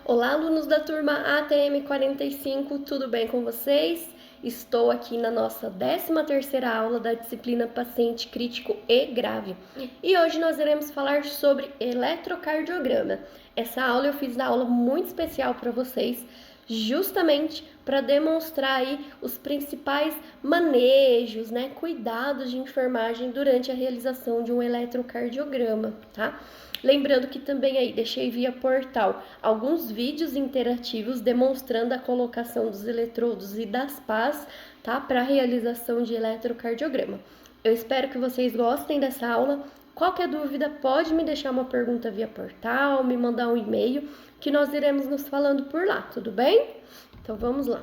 Olá, alunos da turma ATM 45, tudo bem com vocês? Estou aqui na nossa 13ª aula da disciplina Paciente Crítico e Grave. E hoje nós iremos falar sobre eletrocardiograma. Essa aula eu fiz uma aula muito especial para vocês, justamente para demonstrar aí os principais manejos, cuidados de enfermagem durante a realização de um eletrocardiograma, tá? Lembrando que também aí deixei via portal alguns vídeos interativos demonstrando a colocação dos eletrodos e das pás, tá? Para a realização de eletrocardiograma. Eu espero que vocês gostem dessa aula. Qualquer dúvida, pode me deixar uma pergunta via portal, me mandar um e-mail, que nós iremos nos falando por lá, tudo bem? Então vamos lá.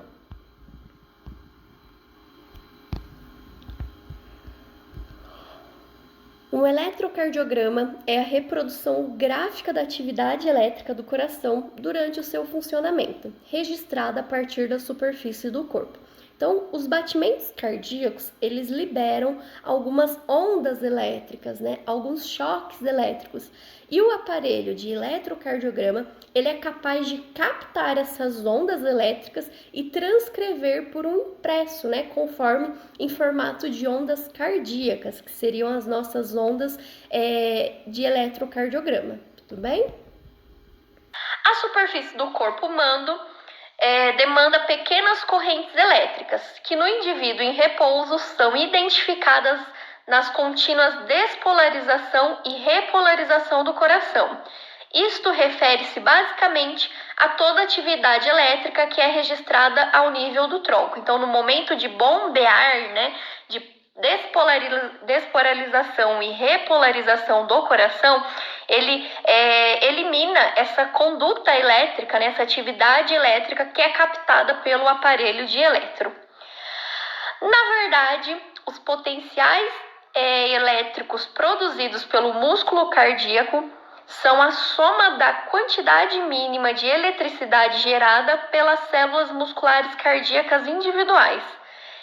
Um eletrocardiograma é a reprodução gráfica da atividade elétrica do coração durante o seu funcionamento, registrada a partir da superfície do corpo. Então, os batimentos cardíacos, eles liberam algumas ondas elétricas, alguns choques elétricos. E o aparelho de eletrocardiograma, ele é capaz de captar essas ondas elétricas e transcrever por um impresso, conforme em formato de ondas cardíacas, que seriam as nossas ondas de eletrocardiograma. Tudo bem? A superfície do corpo humano demanda pequenas correntes elétricas, que no indivíduo em repouso são identificadas nas contínuas despolarização e repolarização do coração. Isto refere-se basicamente a toda atividade elétrica que é registrada ao nível do tronco. Então, no momento de bombear, de despolarização e repolarização do coração, ele elimina essa conduta elétrica, essa atividade elétrica que é captada pelo aparelho de eletro. Na verdade, os potenciais elétricos produzidos pelo músculo cardíaco são a soma da quantidade mínima de eletricidade gerada pelas células musculares cardíacas individuais.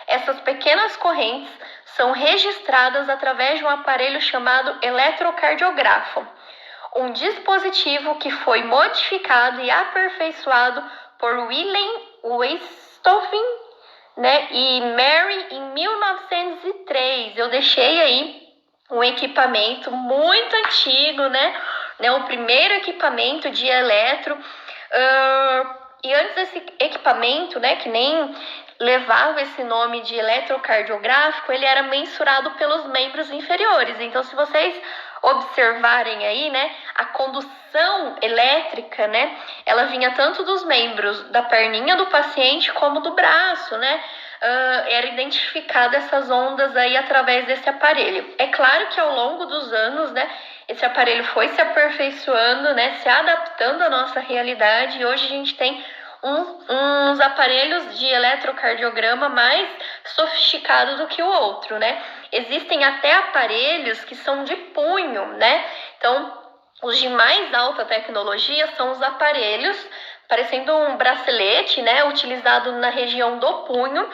Essas pequenas correntes são registradas através de um aparelho chamado eletrocardiografo, um dispositivo que foi modificado e aperfeiçoado por Wilhelm Westhoffen, e Mary em 1903. Eu deixei aí um equipamento muito antigo, o primeiro equipamento de eletro. E antes desse equipamento, que nem levava esse nome de eletrocardiográfico, ele era mensurado pelos membros inferiores. Então, se vocês observarem aí, a condução elétrica, ela vinha tanto dos membros da perninha do paciente como do braço, era identificada essas ondas aí através desse aparelho. É claro que ao longo dos anos, esse aparelho foi se aperfeiçoando, se adaptando à nossa realidade, e hoje a gente tem uns aparelhos de eletrocardiograma mais sofisticados do que o outro, Existem até aparelhos que são de punho, Então, os de mais alta tecnologia são os aparelhos parecendo um bracelete, utilizado na região do punho.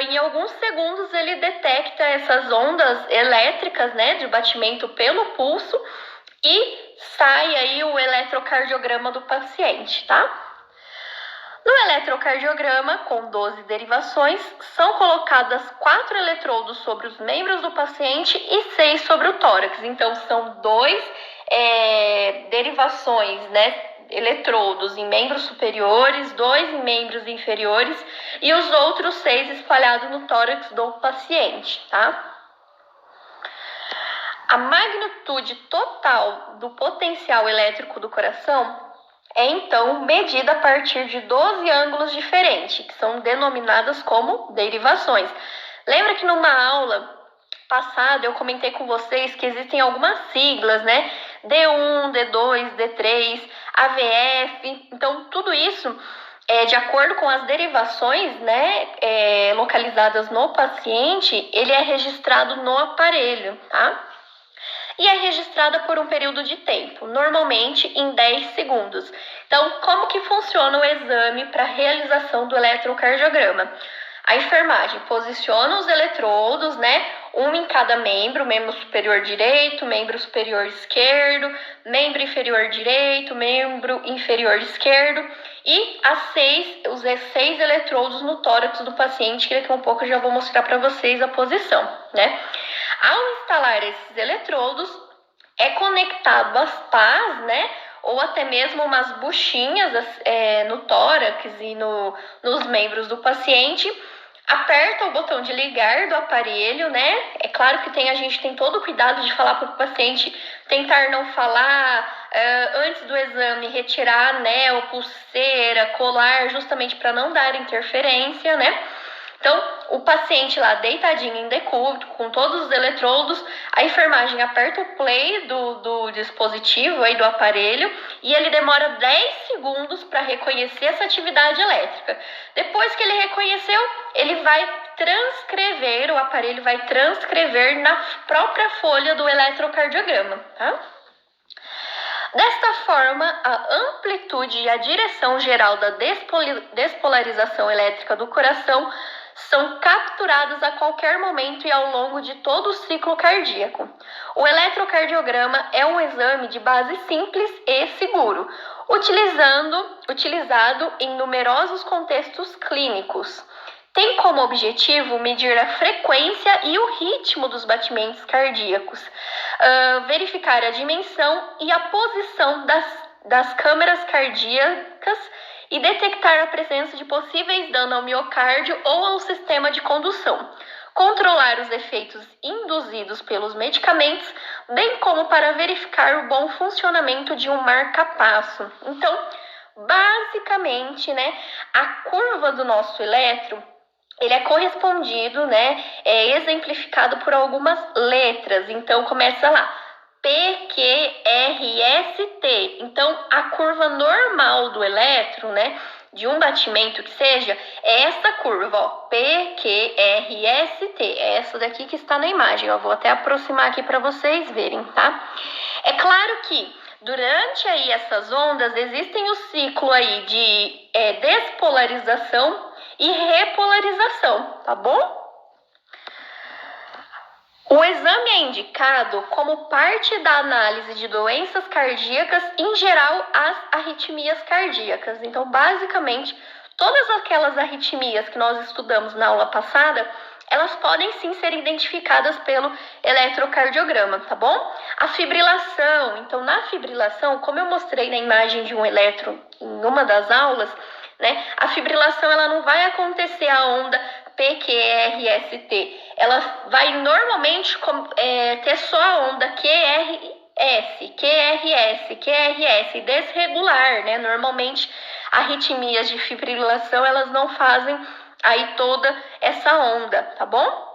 Em alguns segundos ele detecta essas ondas elétricas, de batimento pelo pulso, e sai aí o eletrocardiograma do paciente, tá? No eletrocardiograma, com 12 derivações, são colocadas 4 eletrodos sobre os membros do paciente e 6 sobre o tórax. Então, são 2 derivações, eletrodos em membros superiores, 2 em membros inferiores e os outros 6 espalhados no tórax do paciente, tá? A magnitude total do potencial elétrico do coração é então medida a partir de 12 ângulos diferentes, que são denominadas como derivações. Lembra que numa aula passada eu comentei com vocês que existem algumas siglas, D1, D2, D3, AVF. Então, tudo isso, de acordo com as derivações, localizadas no paciente, ele é registrado no aparelho, tá? E é registrada por um período de tempo, normalmente em 10 segundos. Então, como que funciona o exame para a realização do eletrocardiograma? A enfermagem posiciona os eletrodos, Um em cada membro superior direito, membro superior esquerdo, membro inferior direito, membro inferior esquerdo e os 6 eletrodos no tórax do paciente, que daqui a um pouco eu já vou mostrar para vocês a posição, né? Ao instalar esses eletrodos, é conectado as pás, né? Ou até mesmo umas buchinhas no tórax e nos membros do paciente. Aperta o botão de ligar do aparelho, né? É claro que a gente tem todo o cuidado de falar para o paciente tentar não falar antes do exame, retirar anel, pulseira, colar, justamente para não dar interferência, né? Então, o paciente lá deitadinho em decúbito, com todos os eletrodos, a enfermagem aperta o play do dispositivo, aí do aparelho, e ele demora 10 segundos para reconhecer essa atividade elétrica. Depois que ele reconheceu, o aparelho vai transcrever na própria folha do eletrocardiograma, tá? Desta forma, a amplitude e a direção geral da despolarização elétrica do coração são capturadas a qualquer momento e ao longo de todo o ciclo cardíaco. O eletrocardiograma é um exame de base simples e seguro, utilizado em numerosos contextos clínicos. Tem como objetivo medir a frequência e o ritmo dos batimentos cardíacos, verificar a dimensão e a posição das câmaras cardíacas e detectar a presença de possíveis danos ao miocárdio ou ao sistema de condução, controlar os efeitos induzidos pelos medicamentos, bem como para verificar o bom funcionamento de um marca-passo. Então, basicamente, né, a curva do nosso eletro, ele é correspondido, né, é exemplificado por algumas letras. Então, começa lá, P, Q, R, S, T. Então, a curva normal do eletro, né, de um batimento que seja, é essa curva, ó, P, Q, R, S, T. É essa daqui que está na imagem, ó. Vou até aproximar aqui para vocês verem, tá? É claro que durante aí essas ondas, existem o ciclo aí de despolarização e repolarização, tá bom? O exame é indicado como parte da análise de doenças cardíacas, em geral, as arritmias cardíacas. Então, basicamente, todas aquelas arritmias que nós estudamos na aula passada, elas podem sim ser identificadas pelo eletrocardiograma, tá bom? A fibrilação, então na fibrilação, como eu mostrei na imagem de um eletro em uma das aulas, né, a fibrilação ela não vai acontecer a onda PQRST, ela vai normalmente ter só a onda QRS, desregular, né? Normalmente arritmias de fibrilação elas não fazem aí toda essa onda, tá bom?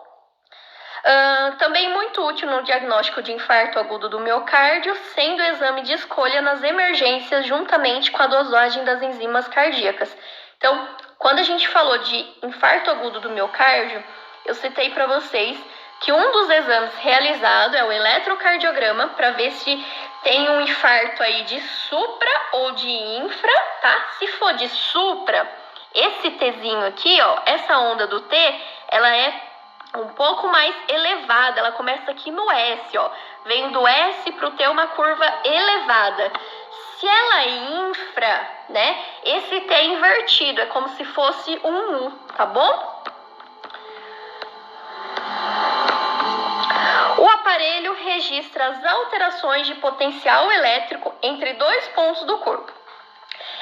Também muito útil no diagnóstico de infarto agudo do miocárdio, sendo o exame de escolha nas emergências juntamente com a dosagem das enzimas cardíacas. Então, quando a gente falou de infarto agudo do miocárdio, eu citei para vocês que um dos exames realizado é o eletrocardiograma para ver se tem um infarto aí de supra ou de infra, tá? Se for de supra, esse Tzinho aqui, ó, essa onda do T, ela é um pouco mais elevada, ela começa aqui no S, ó, vem do S para o T uma curva elevada. Se ela é infra, né, esse T é invertido, é como se fosse um U, tá bom? O aparelho registra as alterações de potencial elétrico entre dois pontos do corpo.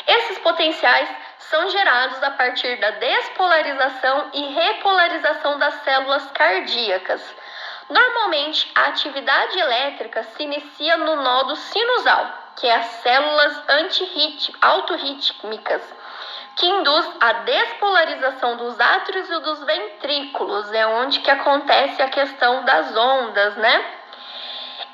Esses potenciais são gerados a partir da despolarização e repolarização das células cardíacas. Normalmente, a atividade elétrica se inicia no nodo sinusal, que é as células autorrítmicas, que induz a despolarização dos átrios e dos ventrículos, é onde que acontece a questão das ondas, né?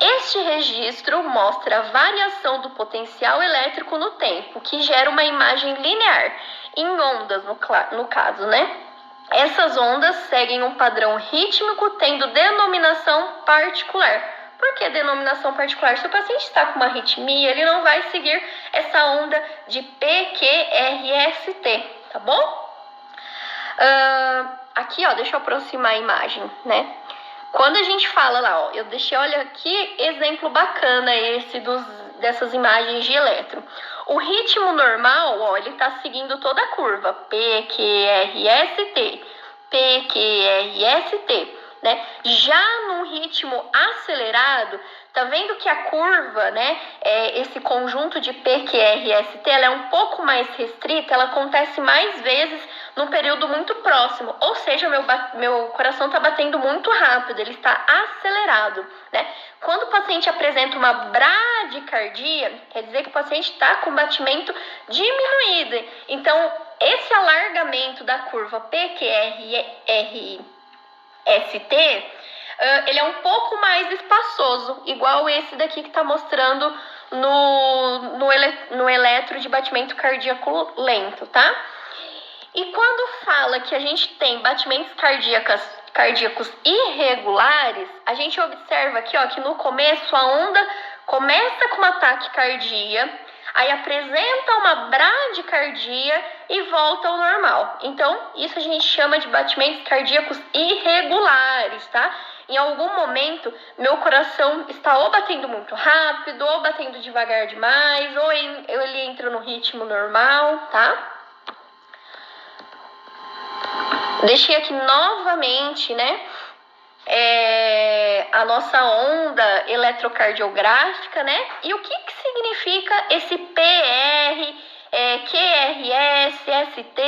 Este registro mostra a variação do potencial elétrico no tempo, que gera uma imagem linear, em ondas no caso, né? Essas ondas seguem um padrão rítmico, tendo denominação particular. Por que denominação particular? Se o paciente está com uma arritmia, ele não vai seguir essa onda de PQRST, tá bom? Aqui, ó, deixa eu aproximar a imagem, né? Quando a gente fala lá, ó, eu deixei, olha que exemplo bacana esse dessas imagens de elétron. O ritmo normal, ó, ele está seguindo toda a curva, P, Q, R, S, T, P, Q, R, S, T, né? Já num ritmo acelerado, tá vendo que a curva, né, esse conjunto de P, Q, R, S, T, ela é um pouco mais restrita, ela acontece mais vezes num período muito próximo, ou seja, meu coração está batendo muito rápido, ele está acelerado, né? Quando o paciente apresenta uma bradicardia, quer dizer que o paciente está com batimento diminuído. Então, esse alargamento da curva PQRST, ele é um pouco mais espaçoso, igual esse daqui que está mostrando no eletro de batimento cardíaco lento, tá? E quando fala que a gente tem batimentos cardíacos irregulares, a gente observa aqui, ó, que no começo a onda começa com uma taquicardia, aí apresenta uma bradicardia e volta ao normal. Então, isso a gente chama de batimentos cardíacos irregulares, tá? Em algum momento, meu coração está ou batendo muito rápido, ou batendo devagar demais, ou ele entra no ritmo normal, tá? Deixei aqui novamente, né, a nossa onda eletrocardiográfica, né? E o que significa esse PR, QRS, ST?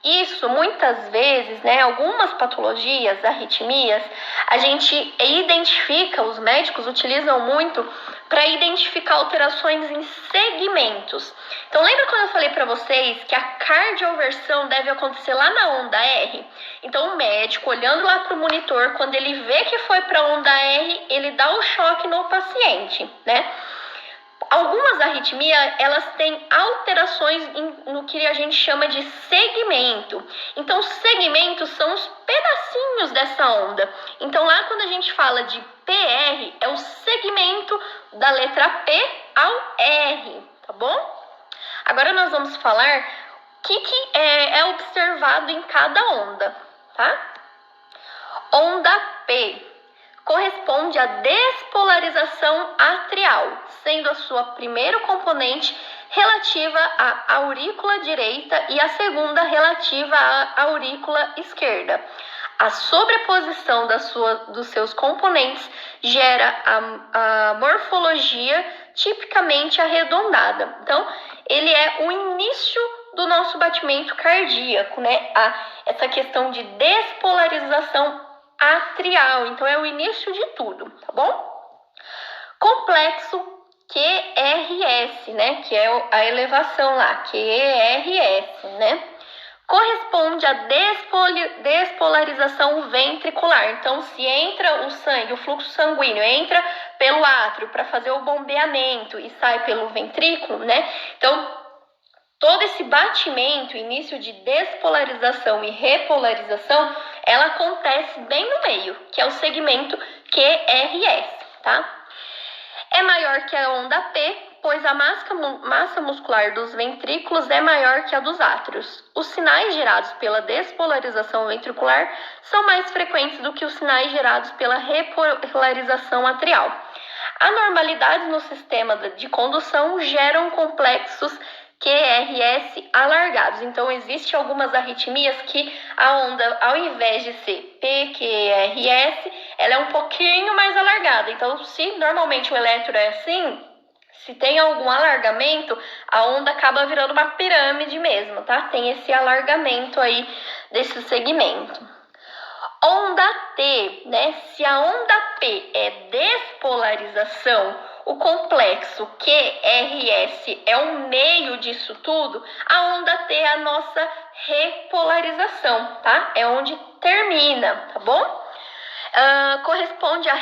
Isso, muitas vezes, né, algumas patologias, arritmias, a gente identifica, os médicos utilizam muito para identificar alterações em segmentos. Então, lembra quando eu falei para vocês que a cardioversão deve acontecer lá na onda R? Então, o médico, olhando lá para o monitor, quando ele vê que foi para a onda R, ele dá o choque no paciente, né? Algumas arritmias, elas têm alterações no que a gente chama de segmento. Então, segmentos são os pedacinhos dessa onda. Então, lá quando a gente fala de PR, é o segmento da letra P ao R, tá bom? Agora nós vamos falar o que é observado em cada onda, tá? Onda P corresponde à despolarização atrial, sendo a sua primeira componente relativa à aurícula direita e a segunda relativa à aurícula esquerda. A sobreposição dos seus componentes gera a morfologia tipicamente arredondada. Então, ele é o início do nosso batimento cardíaco, né? Essa questão de despolarização atrial, então é o início de tudo, tá bom? Complexo QRS, né, que é a elevação lá, QRS, né, corresponde à despolarização ventricular. Então, se entra o sangue, o fluxo sanguíneo entra pelo átrio para fazer o bombeamento e sai pelo ventrículo, né, então todo esse batimento, início de despolarização e repolarização, ela acontece bem no meio, que é o segmento QRS, tá? É maior que a onda P, pois a massa muscular dos ventrículos é maior que a dos átrios. Os sinais gerados pela despolarização ventricular são mais frequentes do que os sinais gerados pela repolarização atrial. Anormalidades no sistema de condução geram complexos QRS alargados. Então, existem algumas arritmias que a onda, ao invés de ser PQRS, ela é um pouquinho mais alargada. Então, se normalmente o eletro é assim, se tem algum alargamento, a onda acaba virando uma pirâmide mesmo, tá? Tem esse alargamento aí desse segmento. Onda T, né? Se a onda P é despolarização, o complexo QRS é o meio disso tudo, a onda T é a nossa repolarização, tá? É onde termina, tá bom? Corresponde à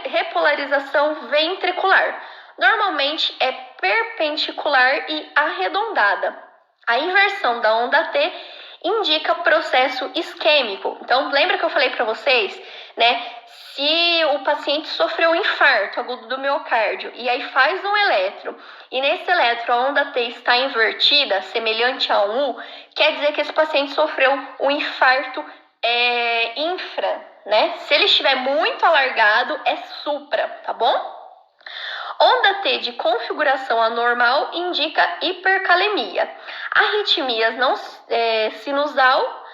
repolarização ventricular. Normalmente é perpendicular e arredondada. A inversão da onda T indica processo isquêmico. Então, lembra que eu falei para vocês, né? Se o paciente sofreu um infarto agudo do miocárdio e aí faz um eletro, e nesse eletro a onda T está invertida, semelhante a um U, quer dizer que esse paciente sofreu um infarto né? Se ele estiver muito alargado, é supra, tá bom? Onda T de configuração anormal indica hipercalemia. Arritmias não sinusal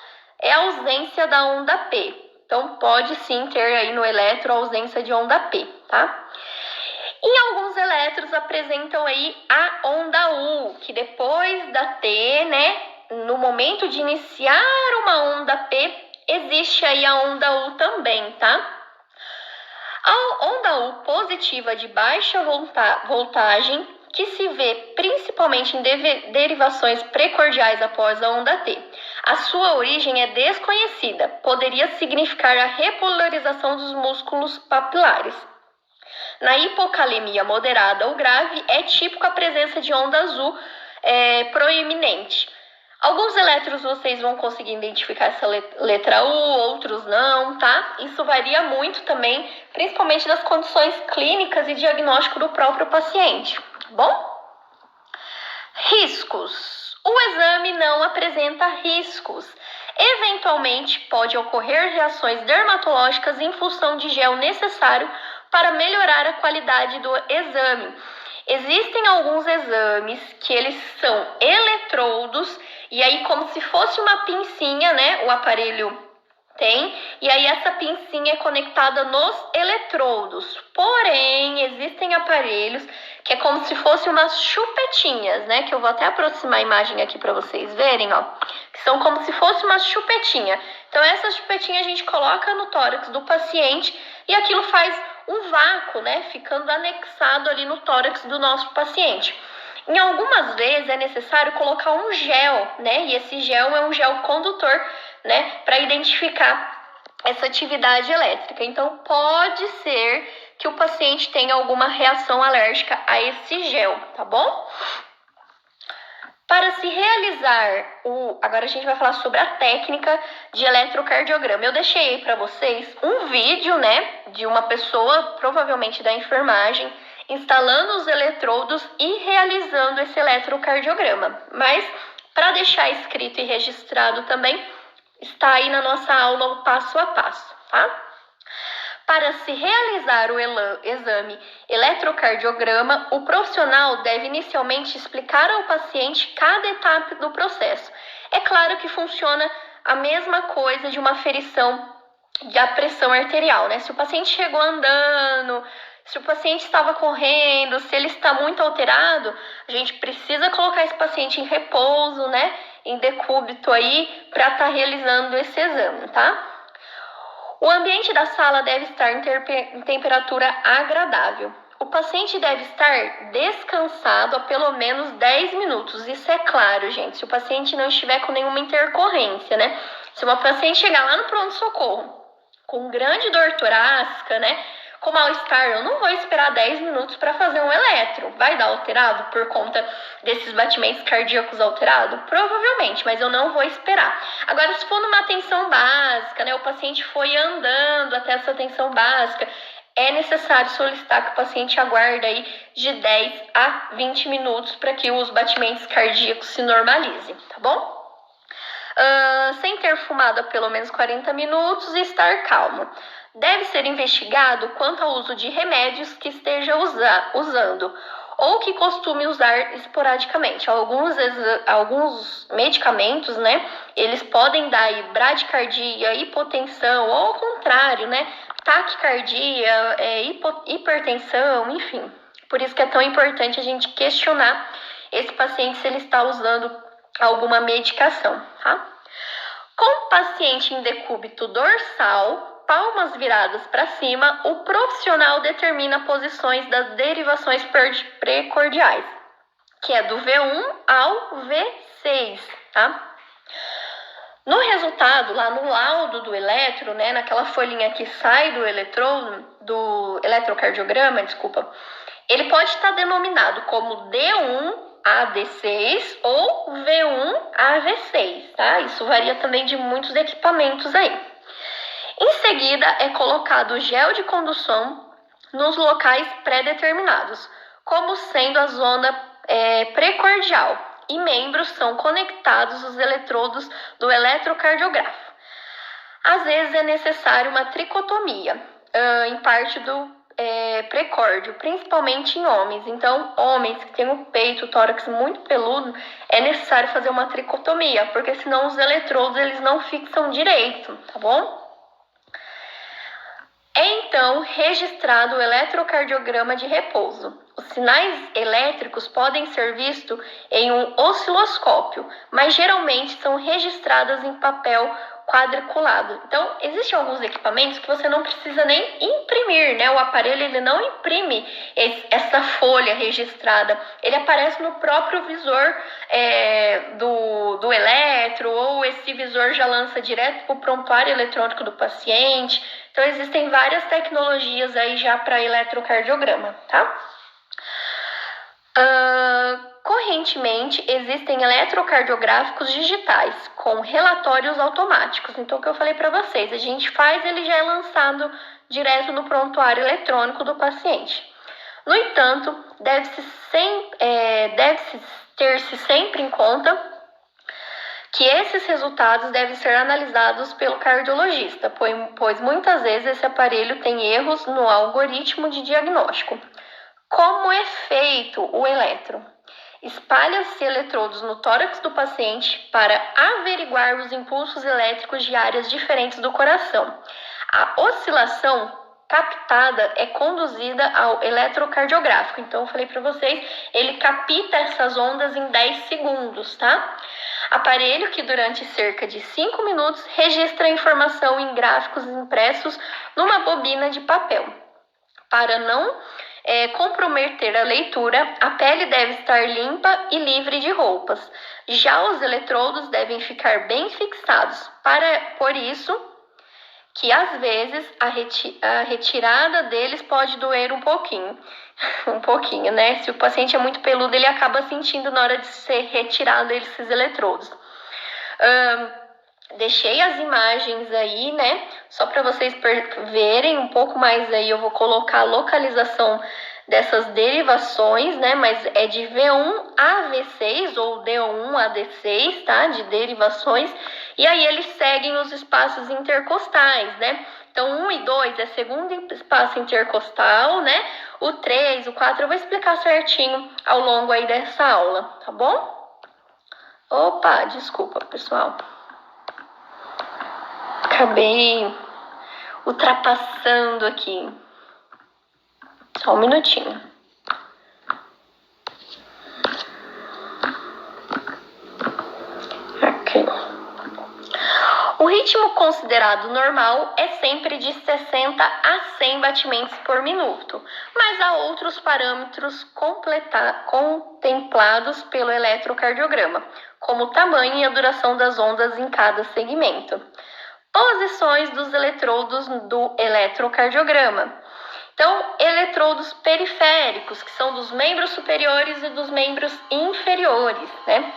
é a ausência da onda P. Então, pode sim ter aí no eletro a ausência de onda P, tá? Em alguns eletros apresentam aí a onda U, que depois da T, né, no momento de iniciar uma onda P, existe aí a onda U também, tá? A onda U positiva de baixa voltagem, que se vê principalmente em derivações precordiais após a onda T. A sua origem é desconhecida, poderia significar a repolarização dos músculos papilares. Na hipocalemia moderada ou grave, é típico a presença de onda azul proeminente. Alguns eletros vocês vão conseguir identificar essa letra U, outros não, tá? Isso varia muito também, principalmente das condições clínicas e diagnóstico do próprio paciente, tá bom? Riscos. O exame não apresenta riscos. Eventualmente, pode ocorrer reações dermatológicas em função de gel necessário para melhorar a qualidade do exame. Existem alguns exames que eles são eletrodos, e aí como se fosse uma pincinha, né? O aparelho tem, e aí essa pincinha é conectada nos eletrodos. Porém, existem aparelhos que é como se fossem umas chupetinhas, né? Que eu vou até aproximar a imagem aqui para vocês verem, ó. Que são como se fosse uma chupetinha. Então, essa chupetinha a gente coloca no tórax do paciente e aquilo faz um vácuo, né? Ficando anexado ali no tórax do nosso paciente. Em algumas vezes é necessário colocar um gel, né? E esse gel é um gel condutor, né? Para identificar essa atividade elétrica. Então, pode ser que o paciente tenha alguma reação alérgica a esse gel, tá bom? Para se realizar agora a gente vai falar sobre a técnica de eletrocardiograma. Eu deixei aí para vocês um vídeo, né, de uma pessoa, provavelmente da enfermagem, instalando os eletrodos e realizando esse eletrocardiograma. Mas, para deixar escrito e registrado também, está aí na nossa aula o passo a passo, tá? Para se realizar o exame eletrocardiograma, o profissional deve inicialmente explicar ao paciente cada etapa do processo. É claro que funciona a mesma coisa de uma aferição da pressão arterial, né? Se o paciente chegou andando, se o paciente estava correndo, se ele está muito alterado, a gente precisa colocar esse paciente em repouso, né? Em decúbito aí, para estar realizando esse exame, tá? O ambiente da sala deve estar em temperatura agradável. O paciente deve estar descansado há pelo menos 10 minutos. Isso é claro, gente, se o paciente não estiver com nenhuma intercorrência, né? Se uma paciente chegar lá no pronto-socorro com grande dor torácica, né? Com mal-estar, eu não vou esperar 10 minutos para fazer um eletro. Vai dar alterado por conta desses batimentos cardíacos alterados? Provavelmente, mas eu não vou esperar. Agora, se for numa atenção básica, né? O paciente foi andando até essa atenção básica, é necessário solicitar que o paciente aguarde aí de 10 a 20 minutos para que os batimentos cardíacos se normalizem, tá bom? Sem ter fumado há pelo menos 40 minutos e estar calmo. Deve ser investigado quanto ao uso de remédios que esteja usando ou que costume usar esporadicamente. Alguns medicamentos, né, eles podem dar aí bradicardia, hipotensão, ou ao contrário, né, taquicardia, hipertensão, enfim. Por isso que é tão importante a gente questionar esse paciente se ele está usando alguma medicação, tá? Com o paciente em decúbito dorsal, palmas viradas para cima, o profissional determina posições das derivações precordiais, que é do V1 ao V6, tá? No resultado, lá no laudo do eletro, né, naquela folhinha que sai do eletrocardiograma, ele pode estar denominado como D1 AD6 ou V1 AV6, tá? Isso varia também de muitos equipamentos aí. Em seguida, é colocado o gel de condução nos locais pré-determinados, como sendo a zona precordial, e membros são conectados os eletrodos do eletrocardiografo. Às vezes é necessário uma tricotomia, em parte do precórdio, principalmente em homens. Então, homens que têm o peito, o tórax muito peludo, é necessário fazer uma tricotomia, porque senão os eletrodos eles não fixam direito, tá bom? É então registrado o eletrocardiograma de repouso. Os sinais elétricos podem ser vistos em um osciloscópio, mas geralmente são registradas em papel quadriculado. Então, existem alguns equipamentos que você não precisa nem imprimir, né? O aparelho ele não imprime essa folha registrada. Ele aparece no próprio visor do eletro, ou esse visor já lança direto para o prontuário eletrônico do paciente. Então, existem várias tecnologias aí já para eletrocardiograma, tá? Correntemente, existem eletrocardiográficos digitais com relatórios automáticos. Então, o que eu falei para vocês, a gente faz, ele já é lançado direto no prontuário eletrônico do paciente. No entanto, deve-se ter-se sempre em conta que esses resultados devem ser analisados pelo cardiologista, pois muitas vezes esse aparelho tem erros no algoritmo de diagnóstico. Como é feito o eletro? Espalha-se eletrodos no tórax do paciente para averiguar os impulsos elétricos de áreas diferentes do coração. A oscilação captada é conduzida ao eletrocardiográfico. Então, eu falei para vocês, ele capta essas ondas em 10 segundos, tá? Aparelho que durante cerca de 5 minutos registra a informação em gráficos impressos numa bobina de papel. Para não comprometer a leitura, a pele deve estar limpa e livre de roupas. Já os eletrodos devem ficar bem fixados. Por isso que às vezes a retirada deles pode doer um pouquinho. Um pouquinho, né? Se o paciente é muito peludo, ele acaba sentindo na hora de ser retirado esses eletrodos. Deixei as imagens aí, né? Só para vocês verem um pouco mais aí, eu vou colocar a localização dessas derivações, né? Mas é de V1 a V6 ou D1 a D6, tá? De derivações. E aí eles seguem os espaços intercostais, né? Então, 1 e 2 é segundo espaço intercostal, né? O 3, o 4, eu vou explicar certinho ao longo aí dessa aula, tá bom? Opa, desculpa, pessoal. Acabei ultrapassando aqui. Só um minutinho. Aqui. O ritmo considerado normal é sempre de 60 a 100 batimentos por minuto, mas há outros parâmetros contemplados pelo eletrocardiograma, como o tamanho e a duração das ondas em cada segmento. Posições dos eletrodos do eletrocardiograma. Então, eletrodos periféricos, que são dos membros superiores e dos membros inferiores, né?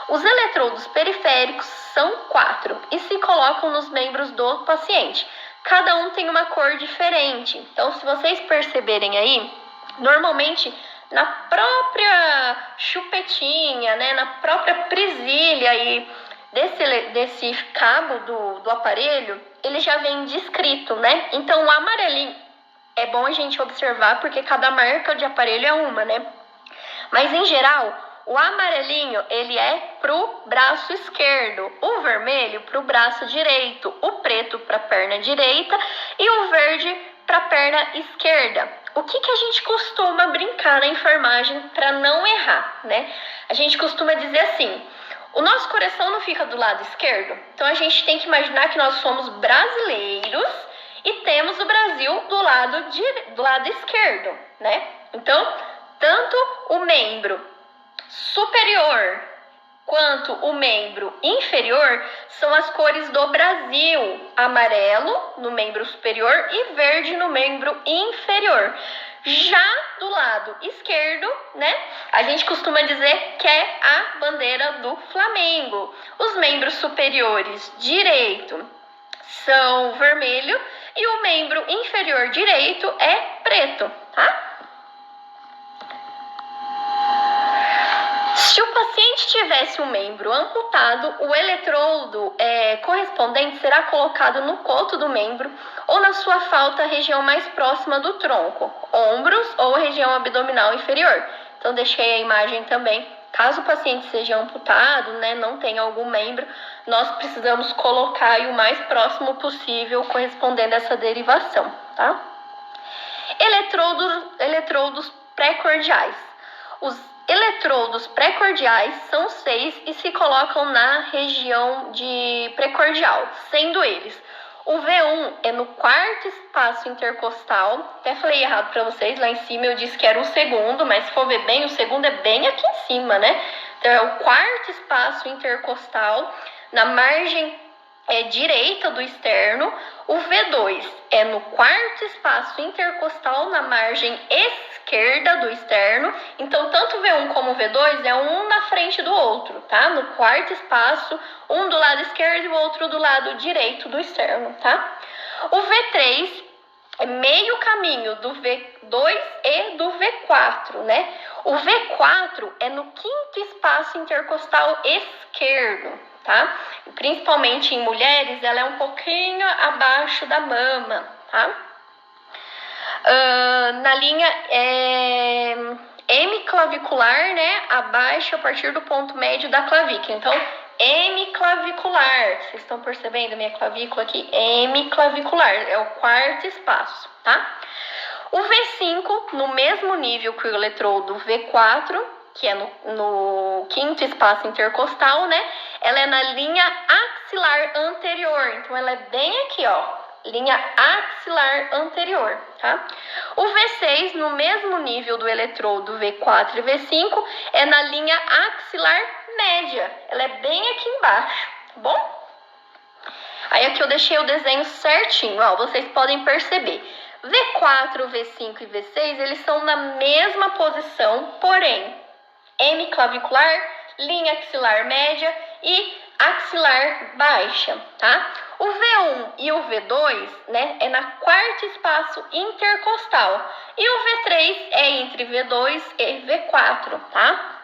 Os eletrodos periféricos são 4 e se colocam nos membros do paciente. Cada um tem uma cor diferente. Então, se vocês perceberem aí, normalmente na própria chupetinha, né, na própria presilha aí desse cabo do aparelho, ele já vem descrito, né? Então, o amarelinho é bom a gente observar porque cada marca de aparelho é uma, né? Mas, em geral, o amarelinho, ele é pro braço esquerdo, o vermelho pro braço direito, o preto pra perna direita e o verde pra perna esquerda. O que a gente costuma brincar na enfermagem para não errar, né? A gente costuma dizer assim: o nosso coração não fica do lado esquerdo, então a gente tem que imaginar que nós somos brasileiros e temos o Brasil do lado esquerdo, né? Então, tanto o membro superior quanto o membro inferior são as cores do Brasil: amarelo no membro superior e verde no membro inferior. Já do lado esquerdo, né, a gente costuma dizer que é a bandeira do Flamengo. Os membros superiores direito são vermelho e o membro inferior direito é preto, tá? Se o paciente tivesse um membro amputado, o eletrodo correspondente será colocado no coto do membro ou na sua falta, região mais próxima do tronco, ombros ou região abdominal inferior. Então, deixei a imagem também. Caso o paciente seja amputado, né, não tenha algum membro, nós precisamos colocar aí o mais próximo possível, correspondendo a essa derivação, tá? Eletrodos pré-cordiais. Os eletrodos pré-cordiais são 6 e se colocam na região de precordial, sendo eles: o V1 é no quarto espaço intercostal. Até falei errado para vocês, lá em cima eu disse que era o segundo, mas se for ver bem, o segundo é bem aqui em cima, né? Então é o quarto espaço intercostal, na margem direita do externo. O V2 é no quarto espaço intercostal, na margem esquerda do externo. Então, tanto o V1 como o V2 é um na frente do outro, tá? No quarto espaço, um do lado esquerdo e o outro do lado direito do externo, tá? O V3 é meio caminho do V2 e do V4, né? O V4 é no quinto espaço intercostal esquerdo, tá? Principalmente em mulheres, ela é um pouquinho abaixo da mama, tá? Na linha hemiclavicular, né? Abaixo a partir do ponto médio da clavícula. Então, hemiclavicular. Vocês estão percebendo a minha clavícula aqui? Hemiclavicular. É o quarto espaço, tá? O V5, no mesmo nível que o eletrodo V4, que é no quinto espaço intercostal, né? Ela é na linha axilar anterior. Então, ela é bem aqui, ó. Linha axilar anterior, tá? O V6, no mesmo nível do eletrodo V4 e V5, é na linha axilar média. Ela é bem aqui embaixo, tá bom? Aí aqui eu deixei o desenho certinho, ó, vocês podem perceber. V4, V5 e V6, eles são na mesma posição, porém, hemiclavicular, linha axilar média e axilar baixa, tá? O V1 e o V2, né, é na quarto espaço intercostal. E o V3 é entre V2 e V4, tá?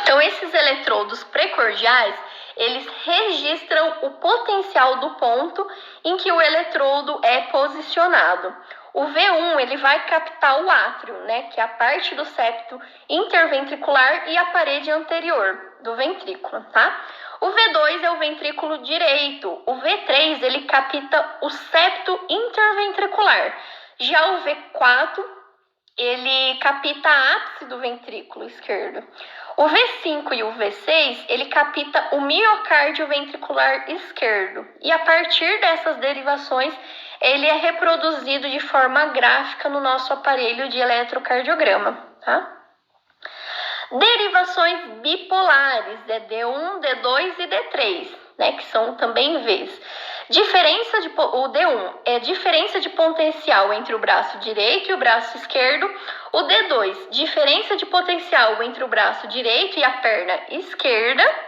Então, esses eletrodos precordiais, eles registram o potencial do ponto em que o eletrodo é posicionado. O V1, ele vai captar o átrio, né, que é a parte do septo interventricular e a parede anterior do ventrículo, tá? O V2 é o ventrículo direito. O V3, ele capta o septo interventricular. Já o V4, ele capta a ápice do ventrículo esquerdo. O V5 e o V6, ele capta o miocárdio ventricular esquerdo. E a partir dessas derivações, ele é reproduzido de forma gráfica no nosso aparelho de eletrocardiograma, tá? Derivações bipolares, é D1, D2 e D3, né, que são também Vs. O D1 é diferença de potencial entre o braço direito e o braço esquerdo. O D2, diferença de potencial entre o braço direito e a perna esquerda.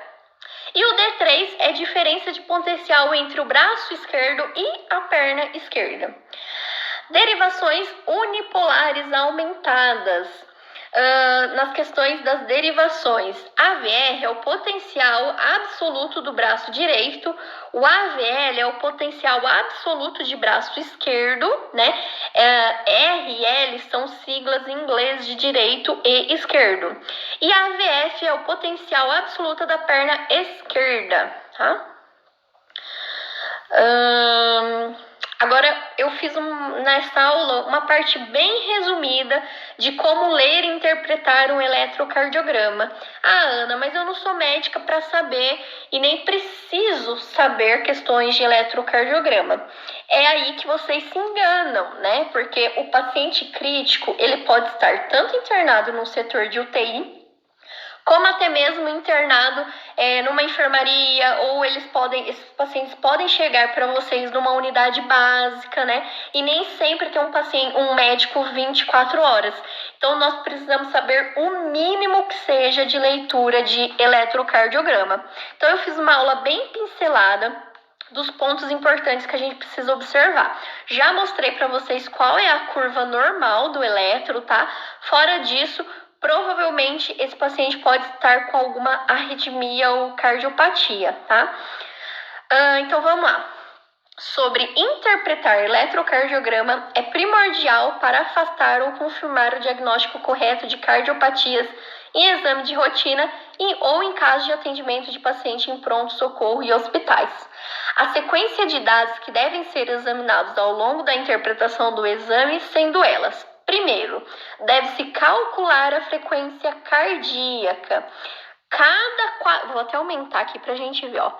E o D3 é diferença de potencial entre o braço esquerdo e a perna esquerda. Derivações unipolares aumentadas. Nas questões das derivações, AVR é o potencial absoluto do braço direito, o AVL é o potencial absoluto de braço esquerdo, né? R e L são siglas em inglês de direito e esquerdo. E AVF é o potencial absoluto da perna esquerda, tá? Agora, eu fiz nessa aula uma parte bem resumida de como ler e interpretar um eletrocardiograma. Ah, Ana, mas eu não sou médica para saber e nem preciso saber questões de eletrocardiograma. É aí que vocês se enganam, né? Porque o paciente crítico, ele pode estar tanto internado no setor de UTI, como até mesmo internado numa enfermaria, ou esses pacientes podem chegar para vocês numa unidade básica, né? E nem sempre tem um médico 24 horas. Então, nós precisamos saber o mínimo que seja de leitura de eletrocardiograma. Então, eu fiz uma aula bem pincelada, dos pontos importantes que a gente precisa observar. Já mostrei para vocês qual é a curva normal do eletro, tá? Fora disso, provavelmente esse paciente pode estar com alguma arritmia ou cardiopatia, tá? Então vamos lá. Sobre interpretar eletrocardiograma, é primordial para afastar ou confirmar o diagnóstico correto de cardiopatias em exame de rotina ou em caso de atendimento de paciente em pronto-socorro e hospitais. A sequência de dados que devem ser examinados ao longo da interpretação do exame, sendo elas: primeiro, deve-se calcular a frequência cardíaca. Vou até aumentar aqui para a gente ver, ó.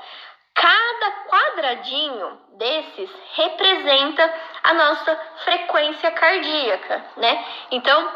Cada quadradinho desses representa a nossa frequência cardíaca, né? Então,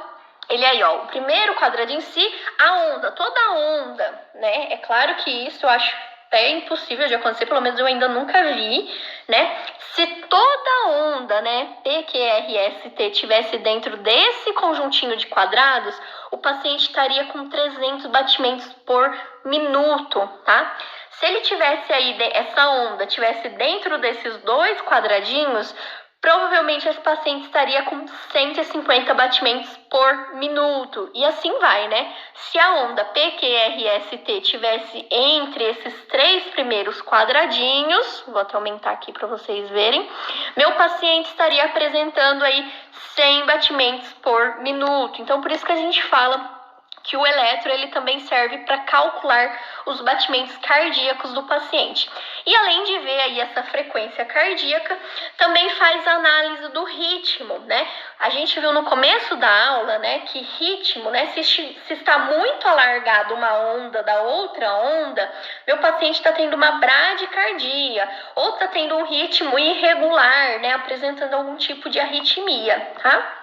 ele aí, ó, o primeiro quadradinho em si, a onda, toda a onda, né? É claro que isso eu acho até impossível de acontecer, pelo menos eu ainda nunca vi, né? Se toda a onda, né, PQRST tivesse dentro desse conjuntinho de quadrados, o paciente estaria com 300 batimentos por minuto, tá? Se ele tivesse aí, essa onda tivesse dentro desses dois quadradinhos, provavelmente esse paciente estaria com 150 batimentos por minuto. E assim vai, né? Se a onda PQRST tivesse entre esses três primeiros quadradinhos, vou até aumentar aqui para vocês verem, meu paciente estaria apresentando aí 100 batimentos por minuto. Então, por isso que a gente fala que o eletro ele também serve para calcular os batimentos cardíacos do paciente. E além de ver aí essa frequência cardíaca, também faz a análise do ritmo, né? A gente viu no começo da aula, né, que ritmo, né, se está muito alargado uma onda da outra onda, meu paciente está tendo uma bradicardia, ou está tendo um ritmo irregular, né, apresentando algum tipo de arritmia, tá?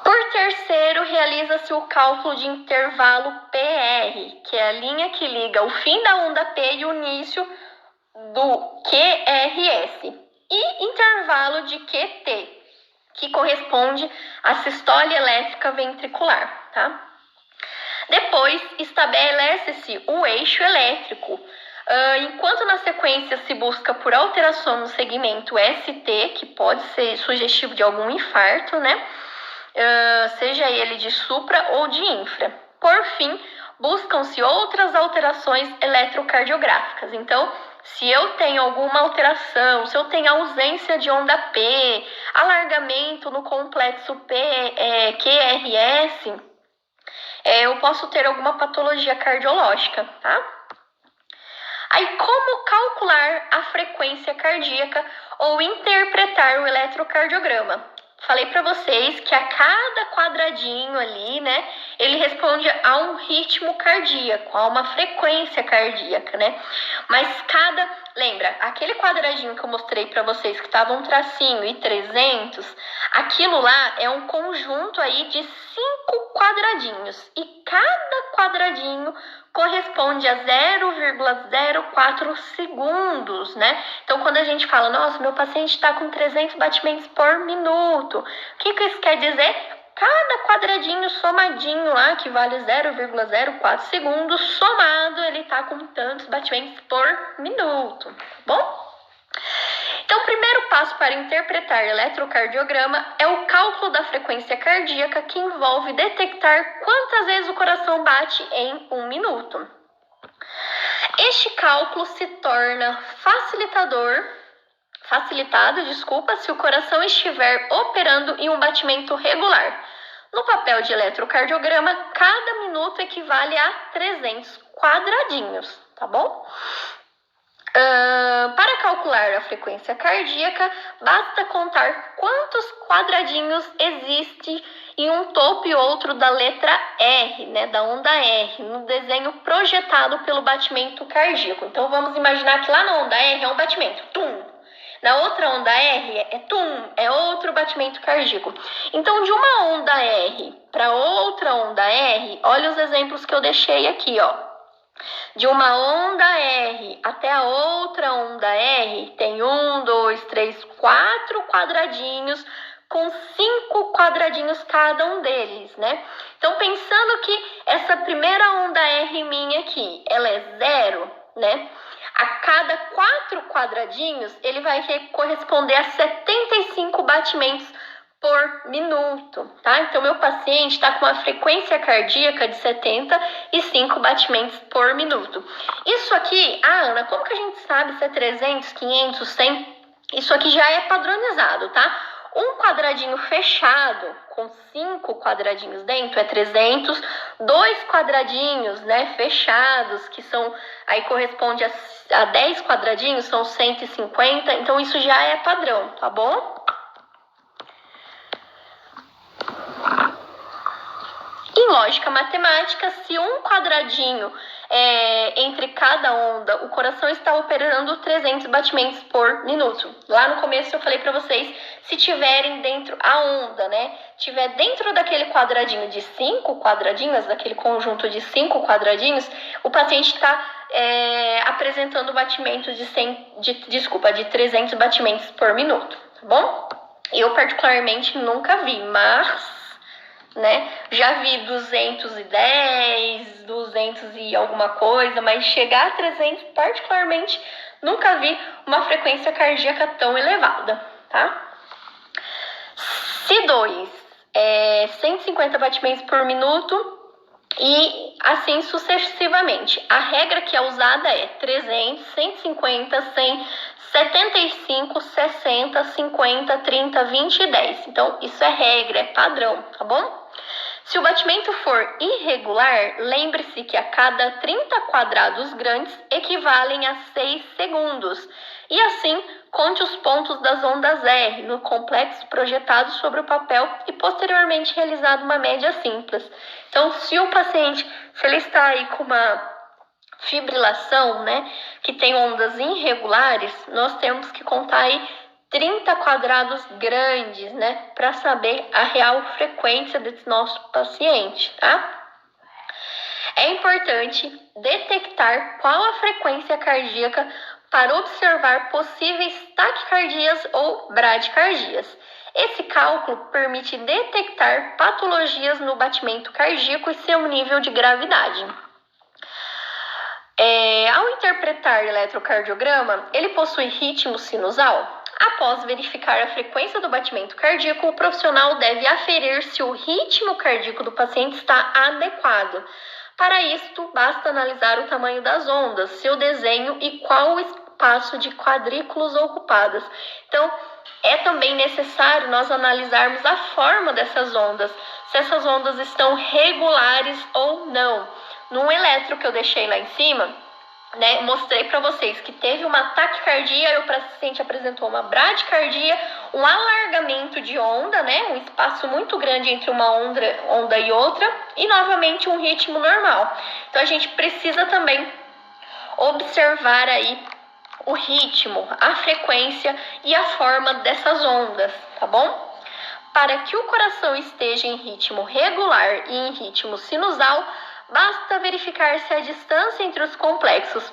Por terceiro, realiza-se o cálculo de intervalo PR, que é a linha que liga o fim da onda P e o início do QRS, e intervalo de QT, que corresponde à sistole elétrica ventricular, tá? Depois, estabelece-se o eixo elétrico. Enquanto na sequência se busca por alteração no segmento ST, que pode ser sugestivo de algum infarto, né? Seja ele de supra ou de infra. Por fim, buscam-se outras alterações eletrocardiográficas. Então, se eu tenho alguma alteração, se eu tenho ausência de onda P, alargamento no complexo QRS, eu posso ter alguma patologia cardiológica, tá? Aí, como calcular a frequência cardíaca ou interpretar o eletrocardiograma? Falei para vocês que a cada quadradinho ali, né, ele responde a um ritmo cardíaco, a uma frequência cardíaca, né? Mas lembra, aquele quadradinho que eu mostrei para vocês que estava um tracinho e 300, aquilo lá é um conjunto aí de 5 quadradinhos e cada quadradinho corresponde a 0,04 segundos, né? Então, quando a gente fala, nossa, meu paciente está com 300 batimentos por minuto, o que isso quer dizer? Cada quadradinho somadinho lá, que vale 0,04 segundos, somado, ele está com tantos batimentos por minuto, tá bom? Então, o primeiro passo para interpretar eletrocardiograma é o cálculo da frequência cardíaca, que envolve detectar quantas vezes o coração bate em um minuto. Este cálculo se torna facilitado, se o coração estiver operando em um batimento regular. No papel de eletrocardiograma, cada minuto equivale a 300 quadradinhos, tá bom? Para calcular a frequência cardíaca, basta contar quantos quadradinhos existem em um topo e outro da letra R, né, da onda R, no desenho projetado pelo batimento cardíaco. Então, vamos imaginar que lá na onda R é um batimento, tum. Na outra onda R é tum, é outro batimento cardíaco. Então, de uma onda R para outra onda R, olha os exemplos que eu deixei aqui, ó. De uma onda R até a outra onda R, tem 1, 2, 3, 4 quadradinhos, com 5 quadradinhos cada um deles, né? Então, pensando que essa primeira onda R minha aqui, ela é 0, né? A cada 4 quadradinhos, ele vai corresponder a 75 batimentos por minuto, tá? Então, meu paciente está com uma frequência cardíaca de 75 batimentos por minuto. Isso aqui, Ana, como que a gente sabe se é 300, 500, 100? Isso aqui já é padronizado, tá? Um quadradinho fechado, com 5 quadradinhos dentro, é 300. 2 quadradinhos, né, fechados, que são, aí corresponde a 10 quadradinhos, são 150. Então, isso já é padrão, tá bom? Em lógica matemática, se um quadradinho entre cada onda, o coração está operando 300 batimentos por minuto. Lá no começo eu falei para vocês, se tiverem dentro a onda, né? Tiver dentro daquele quadradinho de 5 quadradinhos, daquele conjunto de 5 quadradinhos, o paciente está apresentando batimento de 300 batimentos por minuto, tá bom? Eu particularmente nunca vi, mas né? Já vi 210, 200 e alguma coisa, mas chegar a 300, particularmente, nunca vi uma frequência cardíaca tão elevada, tá? C2 é 150 batimentos por minuto e assim sucessivamente. A regra que é usada é 300, 150, 100, 75, 60, 50, 30, 20 e 10. Então, isso é regra, é padrão, tá bom? Se o batimento for irregular, lembre-se que a cada 30 quadrados grandes equivalem a 6 segundos. E assim, conte os pontos das ondas R no complexo projetado sobre o papel e posteriormente realizado uma média simples. Então, se o paciente, se ele está aí com uma fibrilação, né, que tem ondas irregulares, nós temos que contar aí 30 quadrados grandes, né, para saber a real frequência desse nosso paciente, tá? É importante detectar qual a frequência cardíaca para observar possíveis taquicardias ou bradicardias. Esse cálculo permite detectar patologias no batimento cardíaco e seu nível de gravidade. Ao interpretar o eletrocardiograma, ele possui ritmo sinusal? Após verificar a frequência do batimento cardíaco, o profissional deve aferir se o ritmo cardíaco do paciente está adequado. Para isto, basta analisar o tamanho das ondas, seu desenho e qual o espaço de quadrículos ocupadas. Então, é também necessário nós analisarmos a forma dessas ondas, se essas ondas estão regulares ou não. No eletro que eu deixei lá em cima, né, mostrei para vocês que teve uma taquicardia e o paciente apresentou uma bradicardia, um alargamento de onda, né, um espaço muito grande entre uma onda e outra, e novamente um ritmo normal. Então a gente precisa também observar aí o ritmo, a frequência e a forma dessas ondas, tá bom? Para que o coração esteja em ritmo regular e em ritmo sinusal, basta verificar se a distância entre os complexos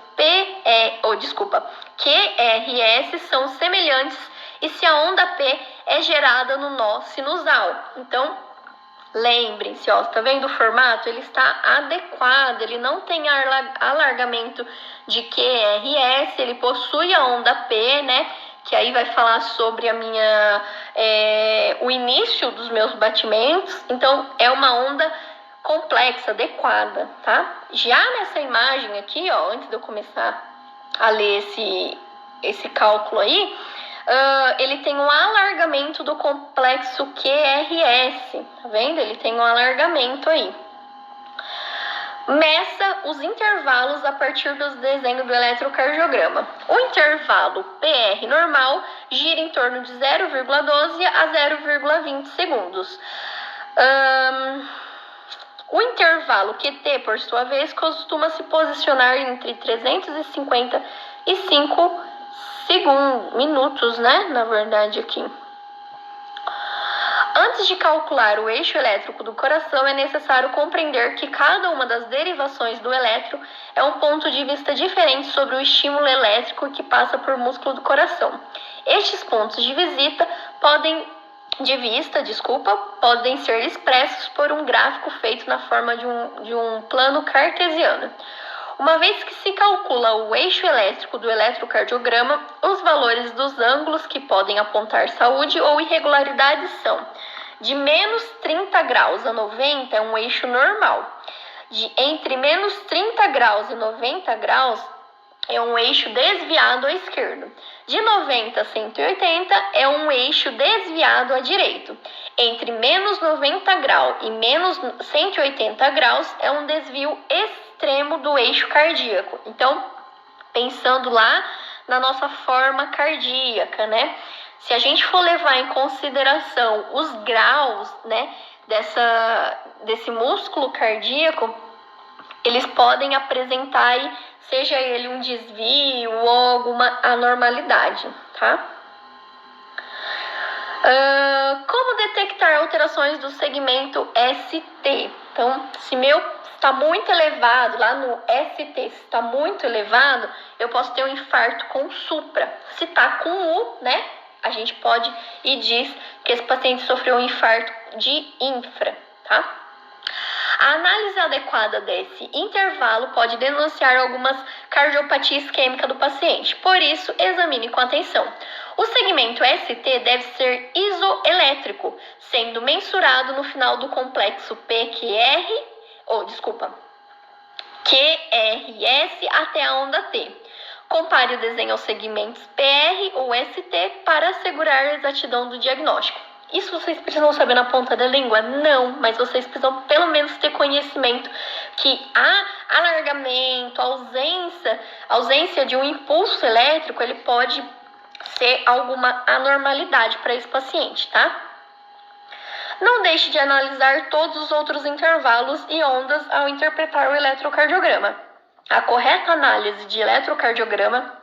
QRS são semelhantes e se a onda P é gerada no nó sinusal. Então, lembrem-se, tá vendo o formato? Ele está adequado, ele não tem alargamento de QRS, ele possui a onda P, né? Que aí vai falar sobre o início dos meus batimentos. Então, é uma onda complexa, adequada, tá? Já nessa imagem aqui, antes de eu começar a ler esse cálculo aí, ele tem um alargamento do complexo QRS, tá vendo? Ele tem um alargamento aí. Meça os intervalos a partir dos desenhos do eletrocardiograma. O intervalo PR normal gira em torno de 0,12 a 0,20 segundos. O intervalo QT, por sua vez, costuma se posicionar entre 355 minutos, né? Na verdade, aqui. Antes de calcular o eixo elétrico do coração, é necessário compreender que cada uma das derivações do elétron é um ponto de vista diferente sobre o estímulo elétrico que passa por músculo do coração. Estes pontos de vista podem ser expressos por um gráfico feito na forma de um plano cartesiano. Uma vez que se calcula o eixo elétrico do eletrocardiograma, os valores dos ângulos que podem apontar saúde ou irregularidades são: de menos 30 graus a 90 é um eixo normal. Entre menos 30 graus e 90 graus é um eixo desviado à esquerda. De 90 a 180 é um eixo desviado à direita. Entre menos 90 graus e menos 180 graus é um desvio extremo do eixo cardíaco. Então, pensando lá na nossa forma cardíaca, né? Se a gente for levar em consideração os graus, né, desse músculo cardíaco, eles podem apresentar aí, seja ele um desvio ou alguma anormalidade, tá? Como detectar alterações do segmento ST? Então, se meu está muito elevado, lá no ST está muito elevado, eu posso ter um infarto com supra. Se está com U, né, a gente pode e diz que esse paciente sofreu um infarto de infra, tá? A análise adequada desse intervalo pode denunciar algumas cardiopatia isquêmica do paciente. Por isso, examine com atenção. O segmento ST deve ser isoelétrico, sendo mensurado no final do complexo QRS até a onda T. Compare o desenho aos segmentos PR ou ST para assegurar a exatidão do diagnóstico. Isso vocês precisam saber na ponta da língua? Não, mas vocês precisam pelo menos ter conhecimento que há alargamento, ausência de um impulso elétrico, ele pode ser alguma anormalidade para esse paciente, tá? Não deixe de analisar todos os outros intervalos e ondas ao interpretar o eletrocardiograma. A correta análise de eletrocardiograma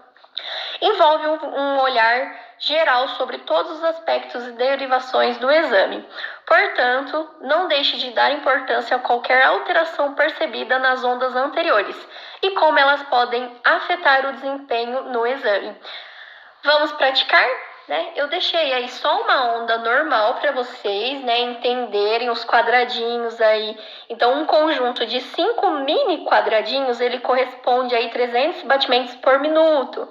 envolve um olhar geral sobre todos os aspectos e derivações do exame. Portanto, não deixe de dar importância a qualquer alteração percebida nas ondas anteriores e como elas podem afetar o desempenho no exame. Vamos praticar? Né? Eu deixei aí só uma onda normal para vocês, né, entenderem os quadradinhos aí. Então, um conjunto de 5 mini quadradinhos, ele corresponde aí 300 batimentos por minuto.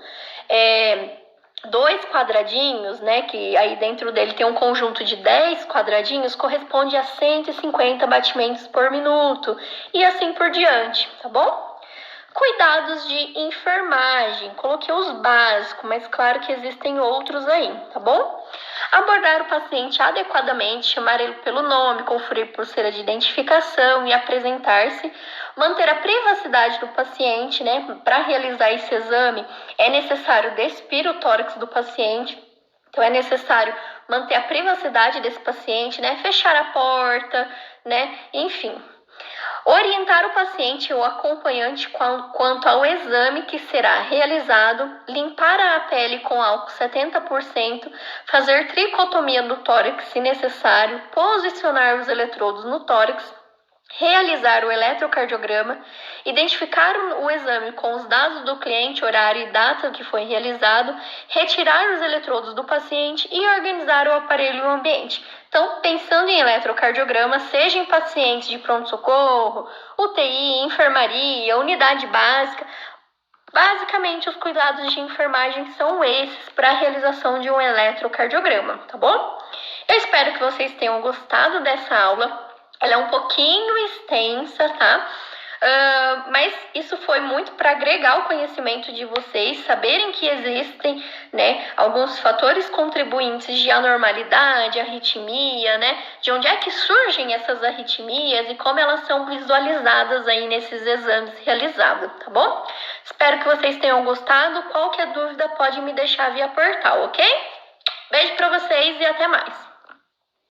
2 quadradinhos, né, que aí dentro dele tem um conjunto de 10 quadradinhos, corresponde a 150 batimentos por minuto. E assim por diante, tá bom? Cuidados de enfermagem, coloquei os básicos, mas claro que existem outros aí, tá bom? Abordar o paciente adequadamente, chamar ele pelo nome, conferir pulseira de identificação e apresentar-se, manter a privacidade do paciente, né? Para realizar esse exame, é necessário despir o tórax do paciente, então é necessário manter a privacidade desse paciente, né? Fechar a porta, né? Enfim. Orientar o paciente ou acompanhante quanto ao exame que será realizado, limpar a pele com álcool 70%, fazer tricotomia do tórax se necessário, posicionar os eletrodos no tórax, realizar o eletrocardiograma, identificar o exame com os dados do cliente, horário e data que foi realizado, retirar os eletrodos do paciente e organizar o aparelho e o ambiente. Então, pensando em eletrocardiograma, seja em pacientes de pronto-socorro, UTI, enfermaria, unidade básica, basicamente os cuidados de enfermagem são esses para a realização de um eletrocardiograma, tá bom? Eu espero que vocês tenham gostado dessa aula. Ela é um pouquinho extensa, tá? Mas isso foi muito para agregar o conhecimento de vocês, saberem que existem, né, alguns fatores contribuintes de anormalidade, arritmia, né? De onde é que surgem essas arritmias e como elas são visualizadas aí nesses exames realizados, tá bom? Espero que vocês tenham gostado. Qualquer dúvida pode me deixar via portal, ok? Beijo para vocês e até mais!